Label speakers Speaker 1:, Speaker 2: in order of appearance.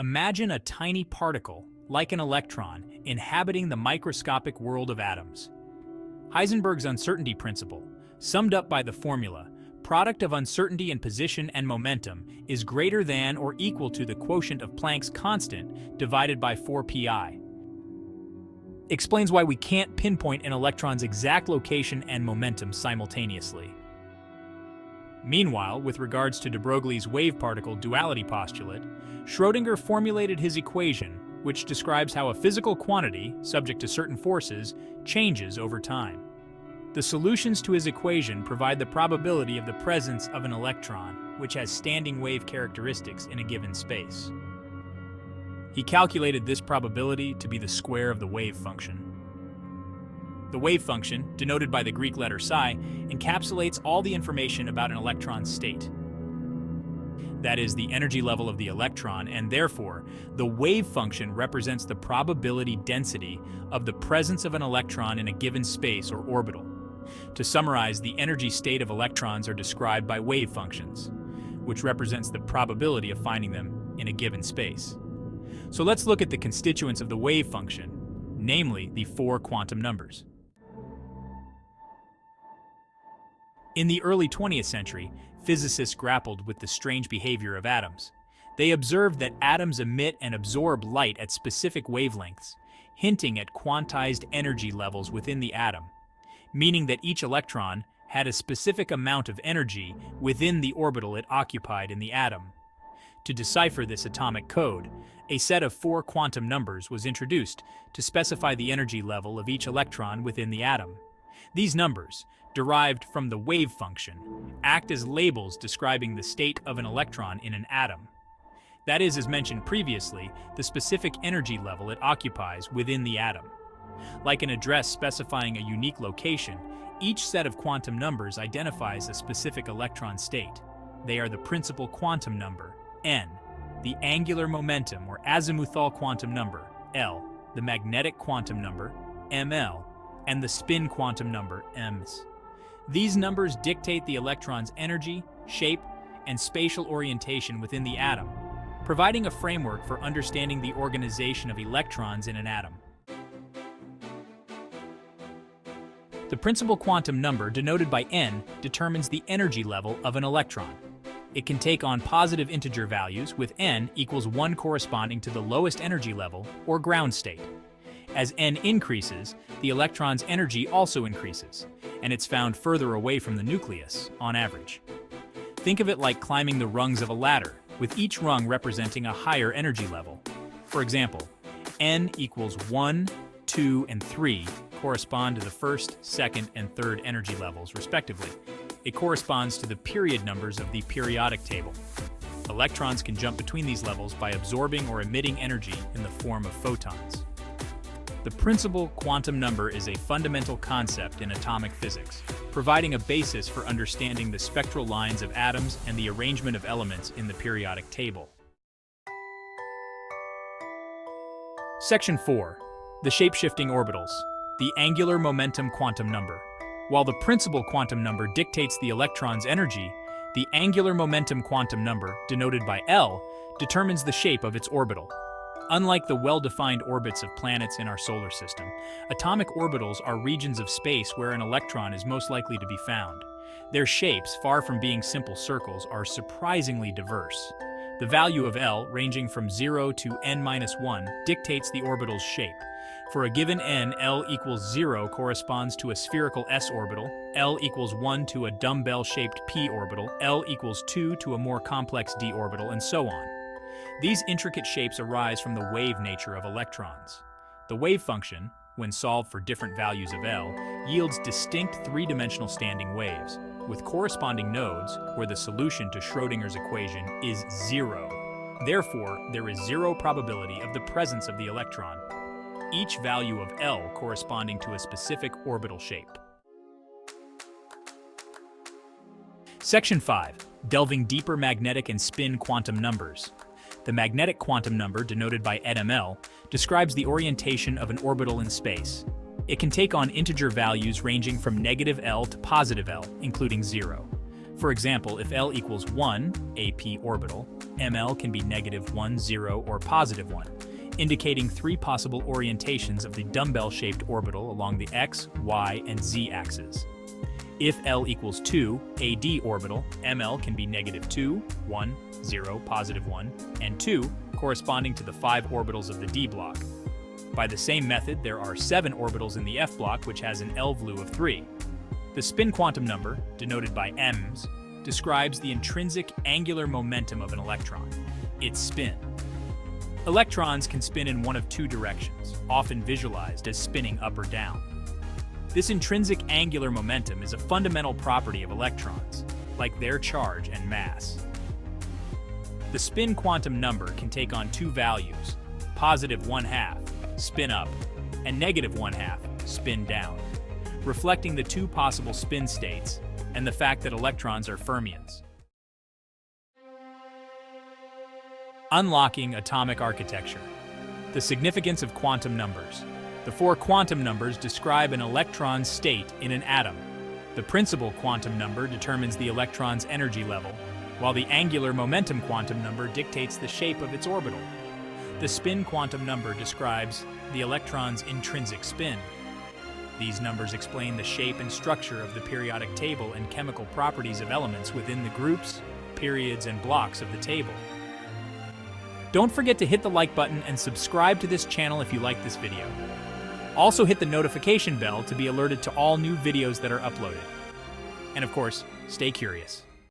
Speaker 1: Imagine a tiny particle, like an electron, inhabiting the microscopic world of atoms. Heisenberg's uncertainty principle, summed up by the formula, product of uncertainty in position and momentum is greater than or equal to the quotient of Planck's constant divided by 4pi. Explains why we can't pinpoint an electron's exact location and momentum simultaneously. Meanwhile, with regards to de Broglie's wave-particle duality postulate, Schrodinger formulated his equation, which describes how a physical quantity, subject to certain forces, changes over time. The solutions to his equation provide the probability of the presence of an electron, which has standing wave characteristics in a given space. He calculated this probability to be the square of the wave function. The wave function, denoted by the Greek letter psi, encapsulates all the information about an electron's state. That is, the energy level of the electron, and therefore, the wave function represents the probability density of the presence of an electron in a given space or orbital. To summarize, the energy state of electrons are described by wave functions, which represents the probability of finding them in a given space. So let's look at the constituents of the wave function, namely the 4 quantum numbers. In the early 20th century, physicists grappled with the strange behavior of atoms. They observed that atoms emit and absorb light at specific wavelengths, hinting at quantized energy levels within the atom, meaning that each electron had a specific amount of energy within the orbital it occupied in the atom. To decipher this atomic code, a set of 4 quantum numbers was introduced to specify the energy level of each electron within the atom. These numbers, derived from the wave function, act as labels describing the state of an electron in an atom. That is, as mentioned previously, the specific energy level it occupies within the atom. Like an address specifying a unique location, each set of quantum numbers identifies a specific electron state. They are the principal quantum number, n, the angular momentum or azimuthal quantum number, L, the magnetic quantum number, ml, and the spin quantum number, ms. These numbers dictate the electron's energy, shape, and spatial orientation within the atom, providing a framework for understanding the organization of electrons in an atom. The principal quantum number, denoted by n, determines the energy level of an electron. It can take on positive integer values, with n equals 1 corresponding to the lowest energy level, or ground state. As n increases, the electron's energy also increases, and it's found further away from the nucleus, on average. Think of it like climbing the rungs of a ladder, with each rung representing a higher energy level. For example, n equals 1, 2, and 3 correspond to the first, second, and third energy levels, respectively. It corresponds to the period numbers of the periodic table. Electrons can jump between these levels by absorbing or emitting energy in the form of photons. The principal quantum number is a fundamental concept in atomic physics, providing a basis for understanding the spectral lines of atoms and the arrangement of elements in the periodic table. Section 4. The shape-shifting orbitals, the angular momentum quantum number. While the principal quantum number dictates the electron's energy, the angular momentum quantum number, denoted by L, determines the shape of its orbital. Unlike the well-defined orbits of planets in our solar system, atomic orbitals are regions of space where an electron is most likely to be found. Their shapes, far from being simple circles, are surprisingly diverse. The value of L, ranging from 0 to n-1, dictates the orbital's shape. For a given n, L equals 0 corresponds to a spherical s orbital, L equals 1 to a dumbbell-shaped p orbital, L equals 2 to a more complex d orbital, and so on. These intricate shapes arise from the wave nature of electrons. The wave function, when solved for different values of L, yields distinct three-dimensional standing waves, with corresponding nodes where the solution to Schrödinger's equation is 0. Therefore, there is 0 probability of the presence of the electron, each value of L corresponding to a specific orbital shape. Section 5. Delving deeper magnetic and spin quantum numbers. The magnetic quantum number, denoted by ml, describes the orientation of an orbital in space. It can take on integer values ranging from -L to +L, including 0. For example, if L equals 1, AP orbital, ML can be -1, 0, or +1, indicating three possible orientations of the dumbbell-shaped orbital along the x, y, and z axes. If L equals 2, AD orbital, ML can be -2, 1, 0, +1, and 2, corresponding to the 5 orbitals of the d block. By the same method, there are 7 orbitals in the f block, which has an L-value of 3. The spin quantum number, denoted by m's, describes the intrinsic angular momentum of an electron, its spin. Electrons can spin in one of two directions, often visualized as spinning up or down. This intrinsic angular momentum is a fundamental property of electrons, like their charge and mass. The spin quantum number can take on two values, +1/2, spin up, and -1/2, spin down, reflecting the two possible spin states and the fact that electrons are fermions. Unlocking atomic architecture. The significance of quantum numbers. The 4 quantum numbers describe an electron's state in an atom. The principal quantum number determines the electron's energy level, while the angular momentum quantum number dictates the shape of its orbital. The spin quantum number describes the electron's intrinsic spin. These numbers explain the shape and structure of the periodic table and chemical properties of elements within the groups, periods, and blocks of the table. Don't forget to hit the like button and subscribe to this channel if you like this video. Also hit the notification bell to be alerted to all new videos that are uploaded. And of course, stay curious.